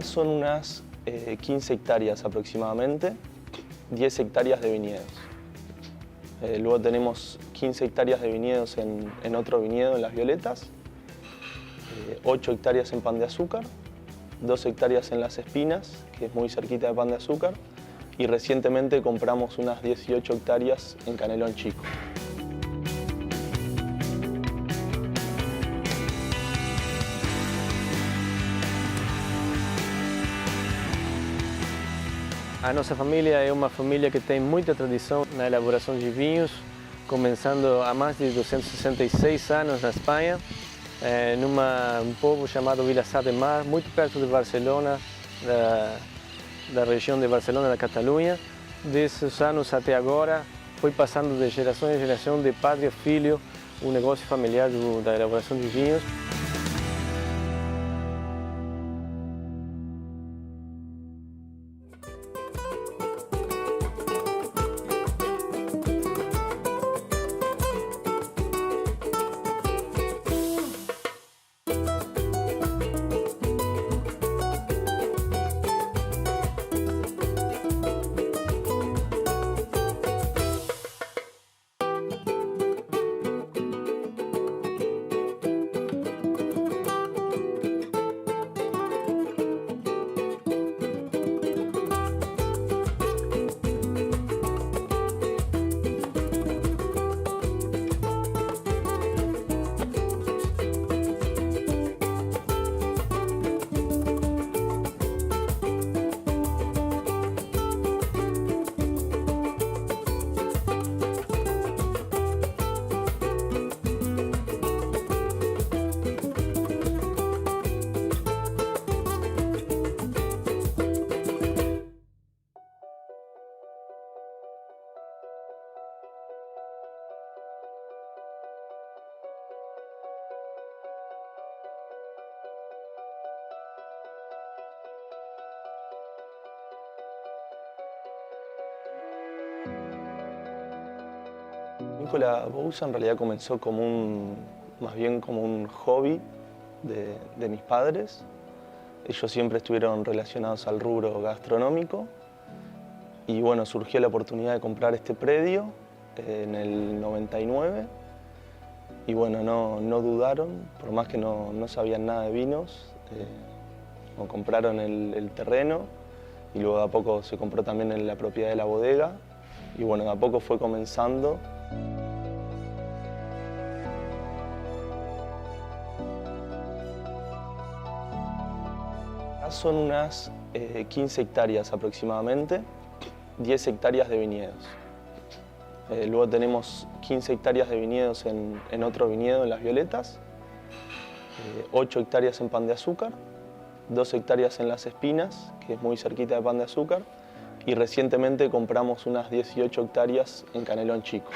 Son unas 15 hectáreas aproximadamente, 10 hectáreas de viñedos. Luego tenemos 15 hectáreas de viñedos en otro viñedo, en Las Violetas, 8 hectáreas en Pan de Azúcar, 2 hectáreas en Las Espinas, que es muy cerquita de Pan de Azúcar, y recientemente compramos unas 18 hectáreas en Canelón Chico. A nossa família é uma família que tem muita tradição na elaboração de vinhos, começando há mais de 266 anos na Espanha, num povo chamado Vilassar de Mar, muito perto de Barcelona, da região de Barcelona, da Catalunha. Desses anos até agora, foi passando de geração em geração, de padre a filho, o negócio familiar da elaboração de vinhos. La Bouza en realidad comenzó más bien como un hobby de mis padres. Ellos siempre estuvieron relacionados al rubro gastronómico y bueno, surgió la oportunidad de comprar este predio en el 99 y bueno, no dudaron, por más que no sabían nada de vinos, compraron el terreno y luego de a poco se compró también la propiedad de la bodega y bueno, de a poco fue comenzando. Son unas 15 hectáreas aproximadamente, 10 hectáreas de viñedos. Luego tenemos 15 hectáreas de viñedos en otro viñedo, en Las Violetas, 8 hectáreas en Pan de Azúcar, 2 hectáreas en Las Espinas, que es muy cerquita de Pan de Azúcar, y recientemente compramos unas 18 hectáreas en Canelón Chico.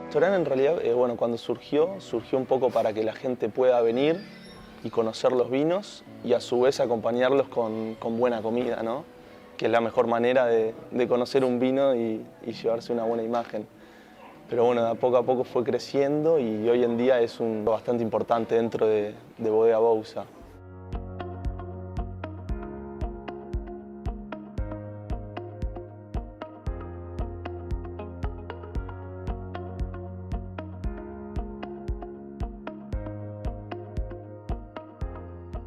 El restaurante en realidad, bueno, cuando surgió un poco para que la gente pueda venir y conocer los vinos y a su vez acompañarlos con buena comida, ¿no? Que es la mejor manera de conocer un vino y llevarse una buena imagen. Pero bueno, de a poco fue creciendo y hoy en día es bastante importante dentro de Bodega Bouza.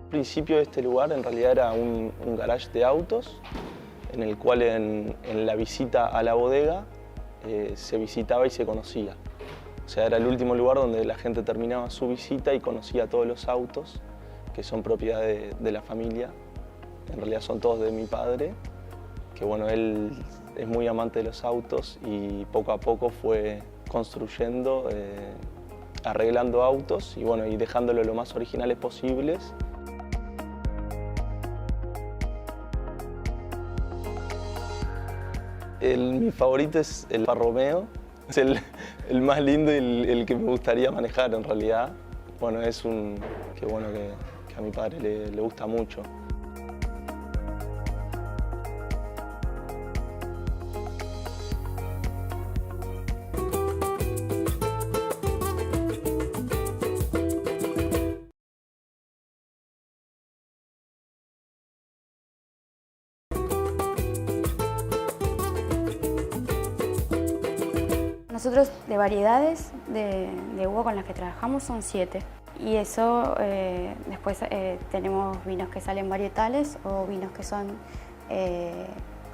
Al principio este lugar en realidad era un garage de autos, en el cual en la visita a la bodega se visitaba y se conocía. O sea, era el último lugar donde la gente terminaba su visita y conocía todos los autos, que son propiedad de la familia. En realidad son todos de mi padre, que bueno, él es muy amante de los autos y poco a poco fue construyendo, arreglando autos y bueno, y dejándolo lo más originales posibles. Mi favorito es el Alfa Romeo, es el más lindo y el que me gustaría manejar en realidad. Bueno, es que a mi padre le gusta mucho. Nosotros de variedades de uva con las que trabajamos son 7. Y eso, después tenemos vinos que salen varietales o vinos que son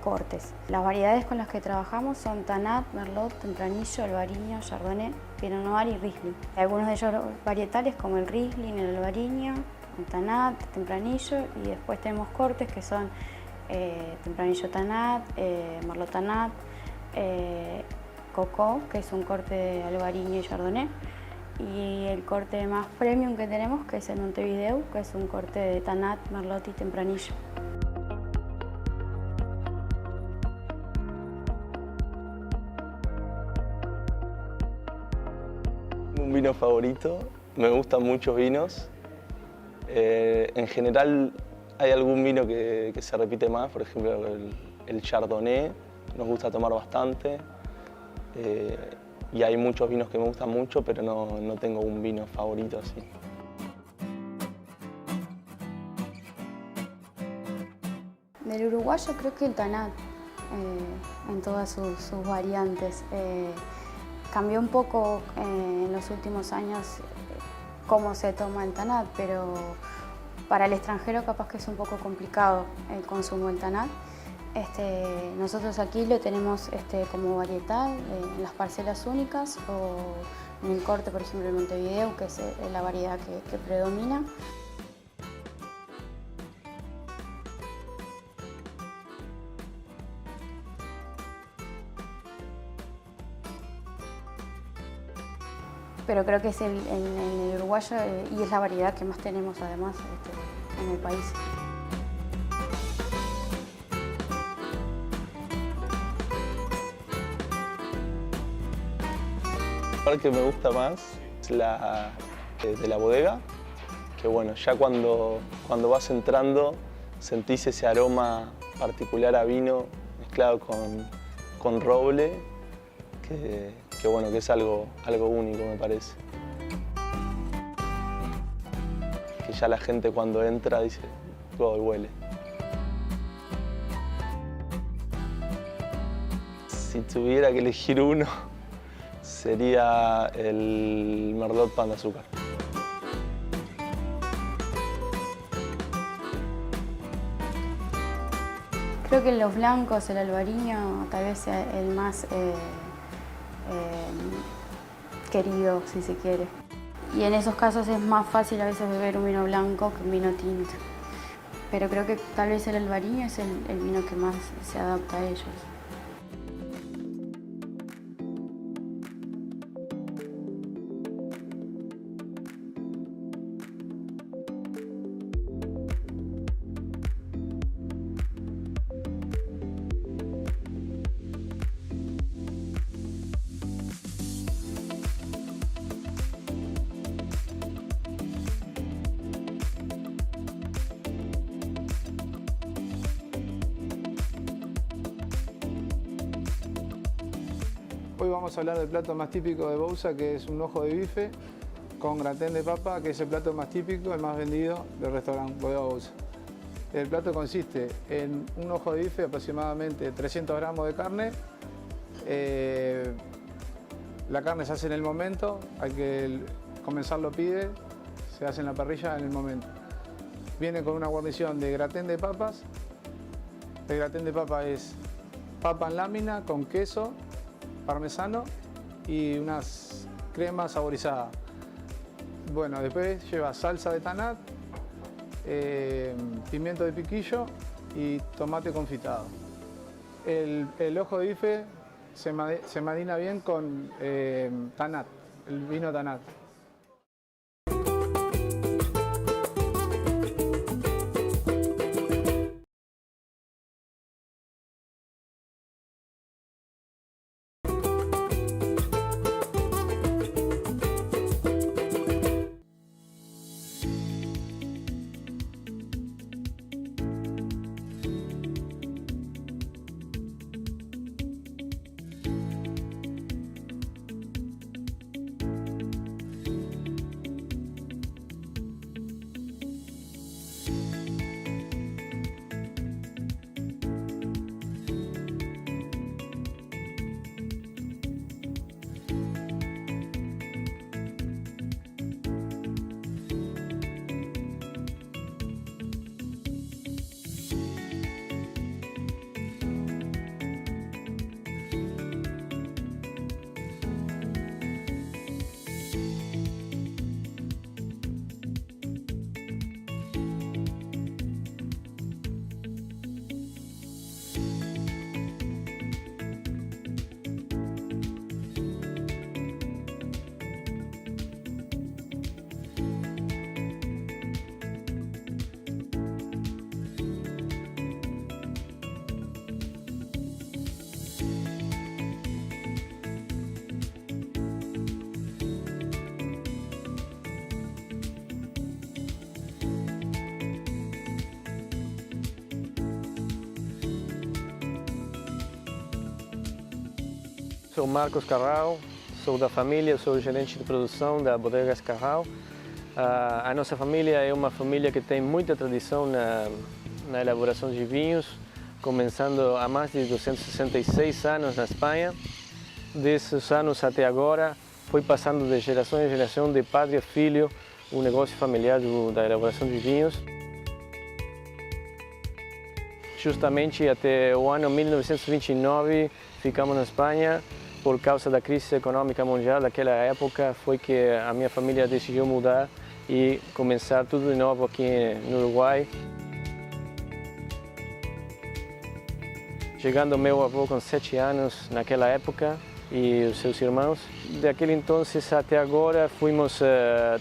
cortes. Las variedades con las que trabajamos son Tannat, Merlot, Tempranillo, Albariño, Chardonnay, Pinot Noir y Riesling. Algunos de ellos varietales como el Riesling, el Albariño, el Tannat, Tempranillo, y después tenemos cortes que son Tempranillo Tannat, Merlot Tannat, Coco, que es un corte de Albariño y Chardonnay, y el corte más premium que tenemos, que es el Montevideo, que es un corte de Tannat, Merlot y Tempranillo. Un vino favorito, me gustan muchos vinos. En general hay algún vino que se repite más, por ejemplo el Chardonnay, nos gusta tomar bastante. Y hay muchos vinos que me gustan mucho, pero no tengo un vino favorito así. Del uruguayo creo que el Tannat, en todas sus variantes. Cambió un poco en los últimos años cómo se toma el Tannat, pero para el extranjero capaz que es un poco complicado el consumo del Tannat. Nosotros aquí lo tenemos como varietal en las parcelas únicas o en el corte, por ejemplo, el Montevideo, que es la variedad que predomina. Pero creo que es el uruguayo y es la variedad que más tenemos además en el país. El que me gusta más es la de la bodega, que bueno, ya cuando vas entrando sentís ese aroma particular a vino mezclado con roble, que bueno, que es algo único, me parece. Que ya la gente cuando entra dice, todo huele. Si tuviera que elegir uno, sería el Merlot Pan de Azúcar. Creo que los blancos, el albariño, tal vez sea el más querido, si se quiere. Y en esos casos es más fácil a veces beber un vino blanco que un vino tinto. Pero creo que tal vez el albariño es el vino que más se adapta a ellos. Hoy vamos a hablar del plato más típico de Bouza, que es un ojo de bife con gratén de papa, que es el plato más típico, el más vendido del restaurante Bodega Bouza. El plato consiste en un ojo de bife, aproximadamente 300 gramos de carne. La carne se hace en el momento, hay que comenzar lo pide, se hace en la parrilla en el momento. Viene con una guarnición de gratén de papas. El gratén de papa es papa en lámina con queso, parmesano y unas cremas saborizadas. Bueno, después lleva salsa de Tannat, pimiento de piquillo y tomate confitado. El ojo de bife se marina bien con Tannat, el vino Tannat. Sou Marcos Carral, sou da família, sou gerente de produção da Bodegas Carral. A nossa família é uma família que tem muita tradição na elaboração de vinhos, começando há mais de 266 anos na Espanha. Desses anos até agora, foi passando de geração em geração, de padre a filho, o negócio familiar da elaboração de vinhos. Justamente até o ano 1929 ficamos na Espanha por causa da crise econômica mundial daquela época. Foi que a minha família decidiu mudar e começar tudo de novo aqui no Uruguai. Chegando meu avô com 7 anos naquela época e os seus irmãos. Daquele então até agora fomos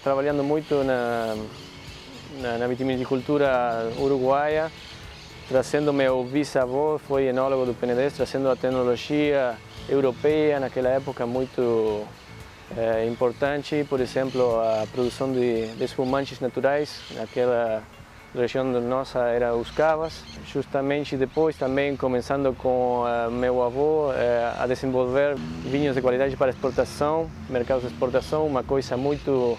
trabalhando muito na vitivinicultura uruguaia, trazendo meu bisavô, foi enólogo do Penedès, trazendo a tecnologia europeia naquela época muito importante, por exemplo, a produção de espumantes naturais, naquela região nossa era os cavas. Justamente depois também começando com meu avô a desenvolver vinhos de qualidade para exportação, mercados de exportação, uma coisa muito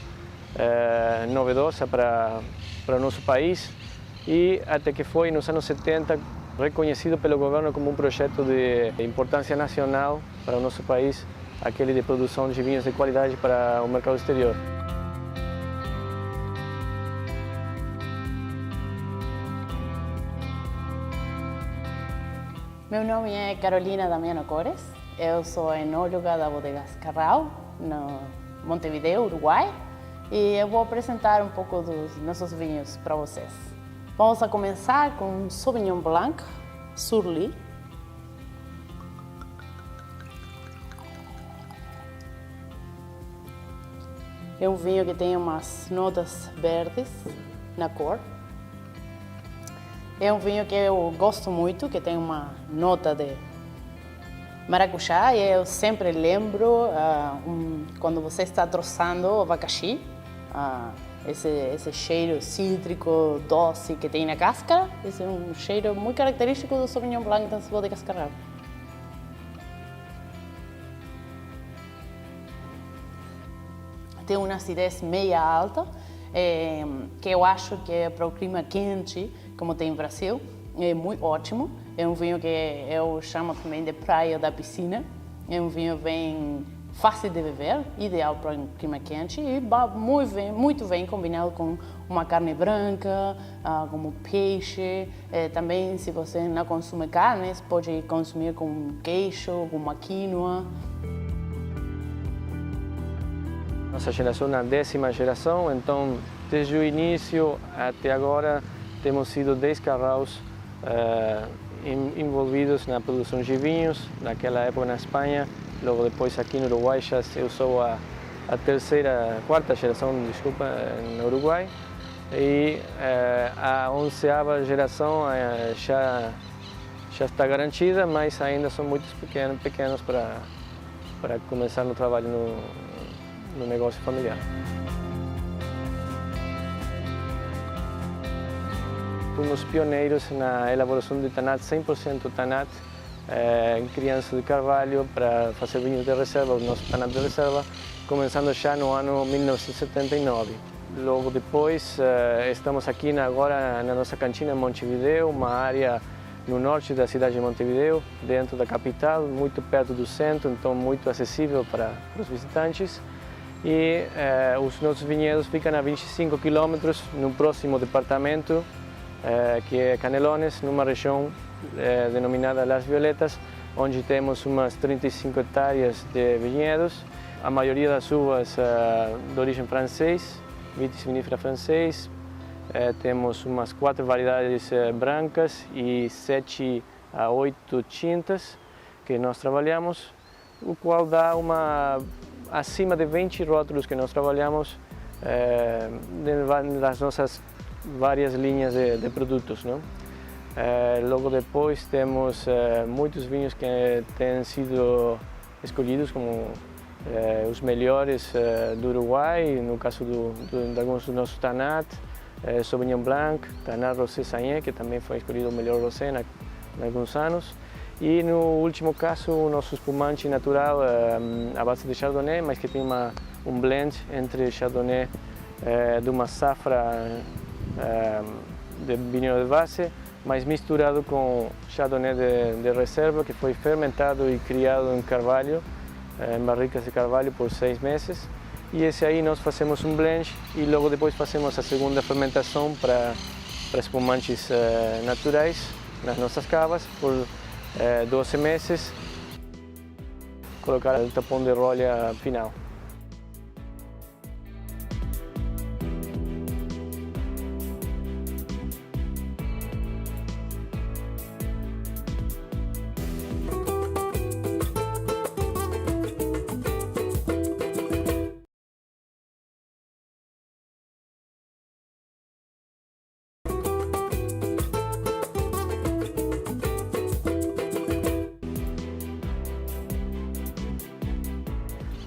novedosa para o nosso país. E até que foi nos anos 70 reconhecido pelo governo como um projeto de importância nacional para o nosso país, aquele de produção de vinhos de qualidade para o mercado exterior. Meu nome é Carolina Damiano Cores, eu sou enóloga da Bodegas Carral, no Montevideo, Uruguai, e eu vou apresentar um pouco dos nossos vinhos para vocês. Vamos a começar com um Sauvignon Blanc Surly. É um vinho que tem umas notas verdes na cor. É um vinho que eu gosto muito, que tem uma nota de maracujá, e eu sempre lembro quando você está troçando o abacaxi, esse cheiro cítrico, doce que tem na casca. Esse é um cheiro muito característico do Sauvignon Blanc das Bodegas Carral. Tem uma acidez meia alta, que eu acho que para o clima quente, como tem no Brasil, é muito ótimo. É um vinho que eu chamo também de praia da piscina. É um vinho bem fácil de beber, ideal para um clima quente e muito bem combinado com uma carne branca, como peixe. Também, se você não consome carnes, pode consumir com queijo, com uma quinoa. Nossa geração é a 10ª geração, então desde o início até agora temos sido 10 carraus envolvidos na produção de vinhos, naquela época na Espanha, logo depois aqui no Uruguai eu sou a quarta geração, desculpa, no Uruguai, e a 11ª geração já está garantida, mas ainda são muito pequenos para começar no trabalho no negócio familiar. Fomos pioneiros na elaboração de Tannat, 100% Tannat, em criança de carvalho, para fazer vinhos de reserva, o nosso Tannat de reserva, começando já no ano 1979. Logo depois, estamos aqui agora na nossa cantina em Montevideo, uma área no norte da cidade de Montevideo, dentro da capital, muito perto do centro, então muito acessível para os visitantes. E os nossos vinhedos ficam a 25 quilômetros no próximo departamento, que é Canelones, numa região denominada Las Violetas, onde temos umas 35 hectares de vinhedos, a maioria das uvas de origem francês, vitis vinífera francês. Temos umas 4 variedades brancas e 7 a 8 tintas que nós trabalhamos, o qual dá acima de 20 rótulos que nós trabalhamos das nossas várias linhas de produtos, não? Logo depois temos muitos vinhos que têm sido escolhidos como os melhores do Uruguai, no caso de alguns dos nossos Tannat, Sauvignon Blanc, Tannat Rosé Sagné, que também foi escolhido o melhor rosé em alguns anos. E no último caso, o nosso espumante natural à base de Chardonnay, mas que tem um blend entre Chardonnay de uma safra de vinho de base, mas misturado com Chardonnay de reserva, que foi fermentado e criado em carvalho, em barricas de carvalho por 6 meses. E esse aí nós fazemos um blend e logo depois fazemos a segunda fermentação para espumantes naturais nas nossas cavas por 12 meses, colocar o tapão de rolha final.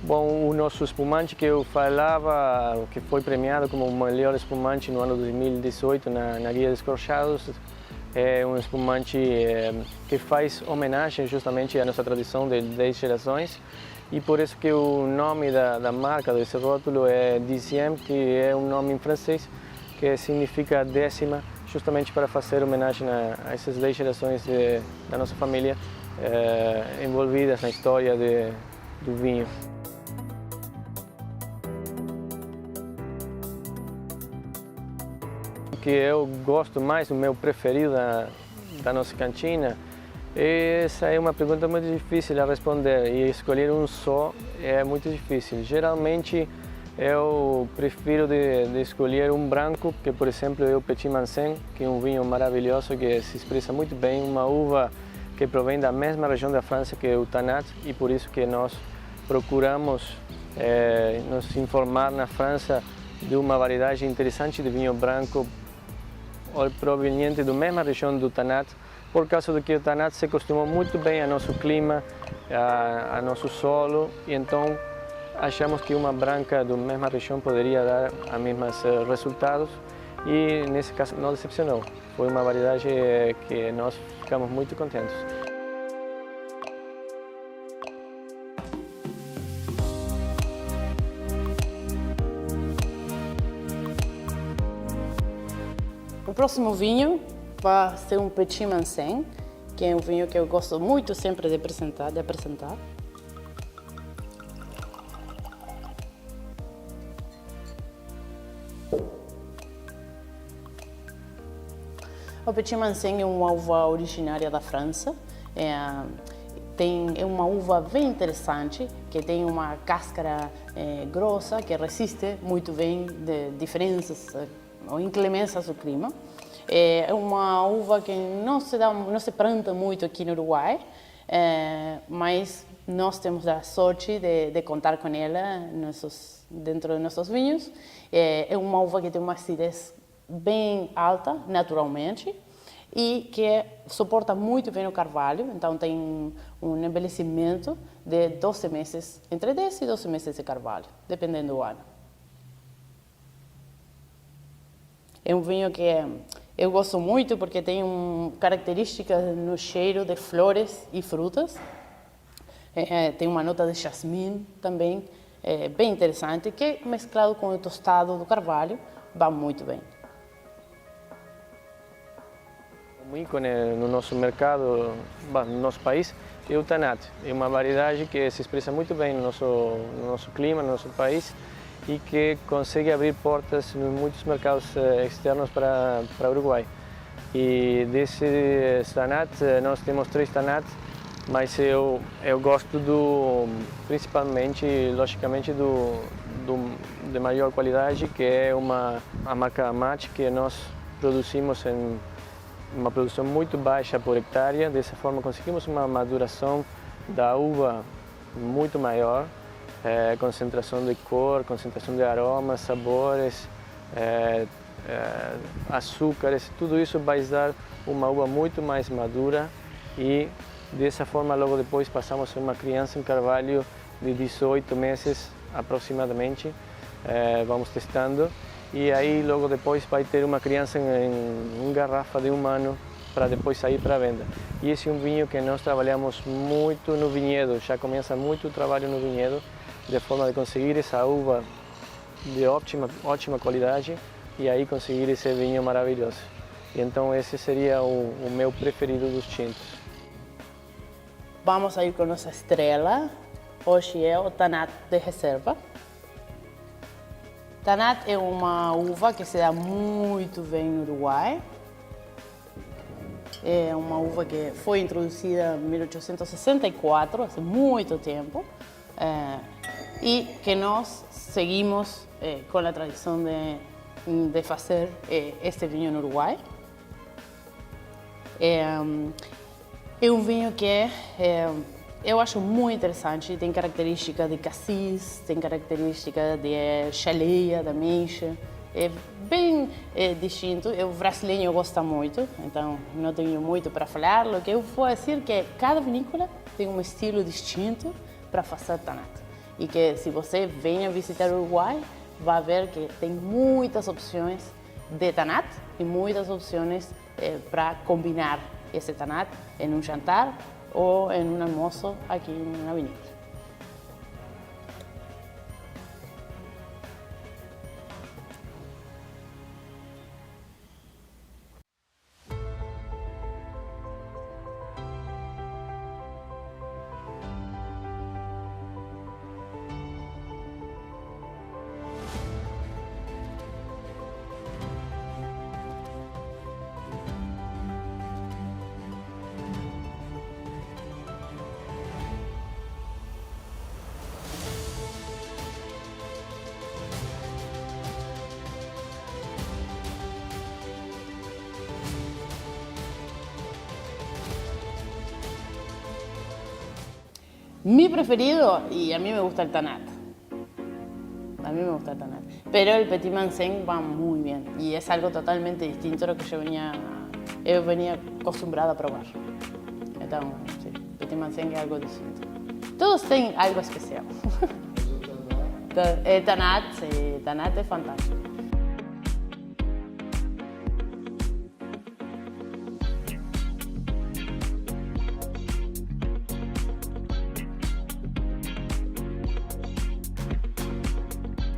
Bom, o nosso espumante que eu falava, que foi premiado como o melhor espumante no ano 2018 na Guia dos Corchados, é um espumante que faz homenagem justamente à nossa tradição de 10 gerações, e por isso que o nome da marca, desse rótulo, é dixième, que é um nome em francês que significa décima, justamente para fazer homenagem a essas 10 gerações da nossa família envolvidas na história do vinho. O que eu gosto mais, o meu preferido da nossa cantina, essa é uma pergunta muito difícil de responder, e escolher um só é muito difícil. Geralmente eu prefiro de escolher um branco, que por exemplo é o Petit Manseng, que é um vinho maravilhoso que se expressa muito bem, uma uva que provém da mesma região da França que é o Tannat, e por isso que nós procuramos nos informar na França de uma variedade interessante de vinho branco proveniente da mesma região do Tannat, por causa do que o Tannat se acostumou muito bem ao nosso clima, ao nosso solo, e então achamos que uma branca da mesma região poderia dar os mesmos resultados, e nesse caso não decepcionou. Foi uma variedade que nós ficamos muito contentes. O próximo vinho vai ser um Petit Manseng, que é um vinho que eu gosto muito sempre de apresentar. O Petit Manseng é uma uva originária da França. É uma uva bem interessante, que tem uma cáscara grossa, que resiste muito bem de diferenças ou inclemências do clima. É uma uva que não se planta muito aqui no Uruguai, mas nós temos a sorte de contar com ela dentro dos nossos vinhos. É uma uva que tem uma acidez bem alta, naturalmente, e que suporta muito bem o carvalho, então tem um envelhecimento de 12 meses, entre 10 e 12 meses de carvalho, dependendo do ano. É um vinho que eu gosto muito porque tem características no cheiro de flores e frutas. Tem uma nota de jasmim também, bem interessante, que mesclado com o tostado do carvalho, vai muito bem. Um ícone no nosso mercado, no nosso país, é o Tannat. É uma variedade que se expressa muito bem no nosso clima, no nosso país, e que consegue abrir portas em muitos mercados externos para o Uruguai. E desse Tannat, nós temos 3 Tannat, mas eu gosto principalmente, logicamente, de maior qualidade, que é a marca Amat, que nós produzimos em uma produção muito baixa por hectare. Dessa forma conseguimos uma maduração da uva muito maior, concentração de cor, concentração de aromas, sabores, açúcares, tudo isso vai dar uma uva muito mais madura, e dessa forma logo depois passamos a uma criança em carvalho de 18 meses aproximadamente, vamos testando, e aí logo depois vai ter uma criança em garrafa de 1 ano para depois sair para a venda. E esse é um vinho que nós trabalhamos muito no vinhedo, já começa muito o trabalho no vinhedo, de forma de conseguir essa uva de ótima qualidade e aí conseguir esse vinho maravilhoso. E então esse seria o meu preferido dos tintos. Vamos a ir com nossa estrela. Hoje é o Tannat de reserva. Tannat é uma uva que se dá muito bem no Uruguai. É uma uva que foi introduzida em 1864, há muito tempo, e que nós seguimos com a tradição de fazer este vinho no Uruguai. É um vinho que eu acho muito interessante, tem características de cassis, tem características de chaleia, da ameixa. É bem distinto, o brasileiro gosta muito, então não tenho muito para falar. O que eu vou dizer é que cada vinícola tem um estilo distinto para fazer Tannat. E que se você venha visitar o Uruguai, vai ver que tem muitas opções de Tannat e muitas opções para combinar esse Tannat em um jantar ou em um almoço aqui na vinícola. Mi preferido, y a mí me gusta el Tannat. A mí me gusta el Tannat. Pero el Petit Manseng va muy bien y es algo totalmente distinto a lo que yo venía acostumbrada a probar. Entonces, sí, Petit Manseng es algo distinto. Todos tienen algo especial. Tannat, sí, Tannat es fantástico.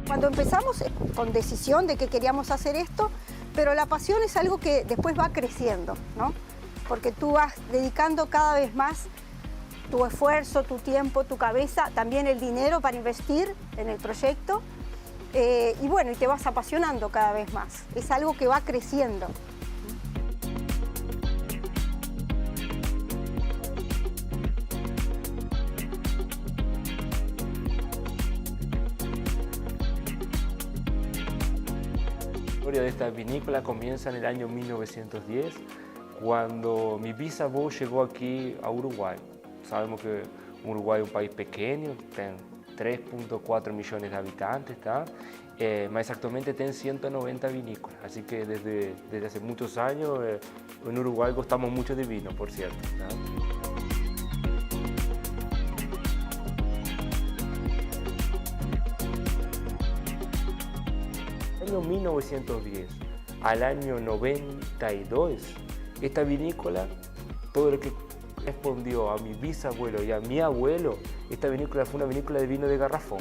Cuando empezamos con decisión de que queríamos hacer esto, pero la pasión es algo que después va creciendo, ¿no? Porque tú vas dedicando cada vez más tu esfuerzo, tu tiempo, tu cabeza, también el dinero para invertir en el proyecto y bueno, y te vas apasionando cada vez más. Es algo que va creciendo. La historia de esta vinícola comienza en el año 1910, cuando mi bisabuelo llegó aquí a Uruguay. Sabemos que Uruguay es un país pequeño, tiene 3.4 millones de habitantes, ¿tá? Más exactamente tiene 190 vinícolas, así que desde hace muchos años en Uruguay gustamos mucho de vino, por cierto, ¿tá? Año 1910 al año 92, esta vinícola, todo lo que respondió a mi bisabuelo y a mi abuelo, esta vinícola fue una vinícola de vino de garrafón.